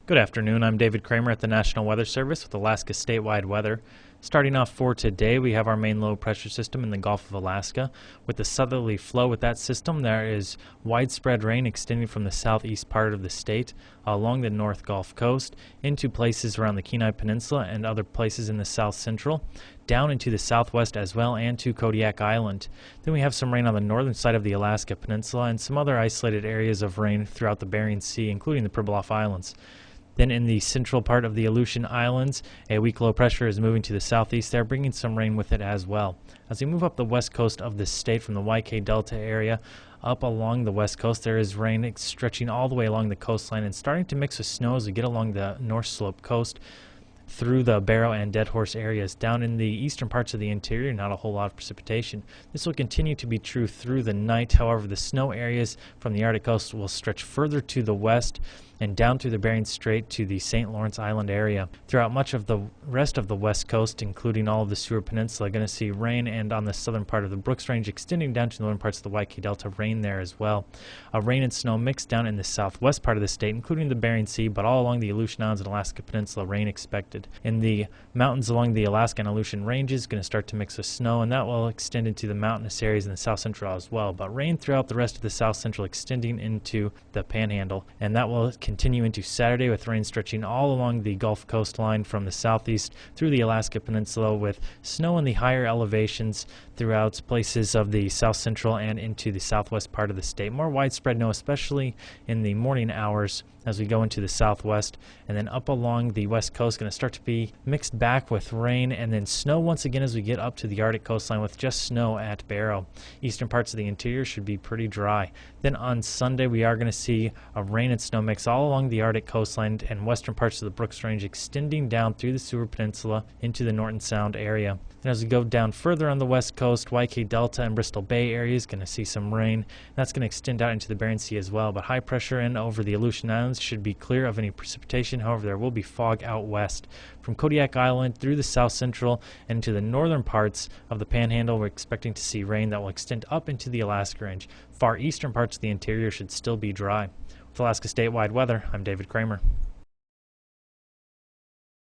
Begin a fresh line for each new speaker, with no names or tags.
Good afternoon. I'm David Kramer at the National Weather Service with Alaska statewide weather. Starting off for today, we have our main low pressure system in the Gulf of Alaska. With the southerly flow with that system, there is widespread rain extending from the southeast part of the state along the North Gulf Coast into places around the Kenai Peninsula and other places in the south central, down into the southwest as well and to Kodiak Island. Then we have some rain on the northern side of the Alaska Peninsula and some other isolated areas of rain throughout the Bering Sea, including the Pribilof Islands. Then in the central part of the Aleutian Islands, a weak low pressure is moving to the southeast there, bringing some rain with it as well. As we move up the west coast of the state from the YK Delta area up along the west coast, there is rain stretching all the way along the coastline and starting to mix with snow as we get along the north slope coast through the Barrow and Dead Horse areas. Down in the eastern parts of the interior, not a whole lot of precipitation. This will continue to be true through the night. However, the snow areas from the Arctic coast will stretch further to the west and down through the Bering Strait to the St. Lawrence Island area. Throughout much of the rest of the west coast, including all of the Seward Peninsula, going to see rain, and on the southern part of the Brooks Range extending down to the northern parts of the YK Delta, rain there as well. Rain and snow mixed down in the southwest part of the state, including the Bering Sea, but all along the Aleutian Islands and Alaska Peninsula, rain expected. In the mountains along the Alaska and Aleutian ranges, going to start to mix with snow, and that will extend into the mountainous areas in the south central as well. But rain throughout the rest of the south central, extending into the Panhandle, and that will continue into Saturday with rain stretching all along the Gulf coastline from the southeast through the Alaska Peninsula, with snow in the higher elevations throughout places of the south central and into the southwest part of the state. More widespread snow, especially in the morning hours as we go into the southwest, and then up along the west coast, going to start to be mixed back with rain and then snow once again as we get up to the Arctic coastline with just snow at Barrow. Eastern parts of the interior should be pretty dry. Then on Sunday, we are going to see a rain and snow mix all along the Arctic coastline and western parts of the Brooks Range, extending down through the Seward Peninsula into the Norton Sound area. And as we go down further on the west coast, YK Delta and Bristol Bay areas going to see some rain. That's going to extend out into the Bering Sea as well, but high pressure in over the Aleutian Islands should be clear of any precipitation. However, there will be fog out west. From Kodiak Island through the south central and into the northern parts of the Panhandle, we're expecting to see rain that will extend up into the Alaska Range. Far eastern parts of the interior should still be dry. With Alaska statewide weather, I'm David Kramer.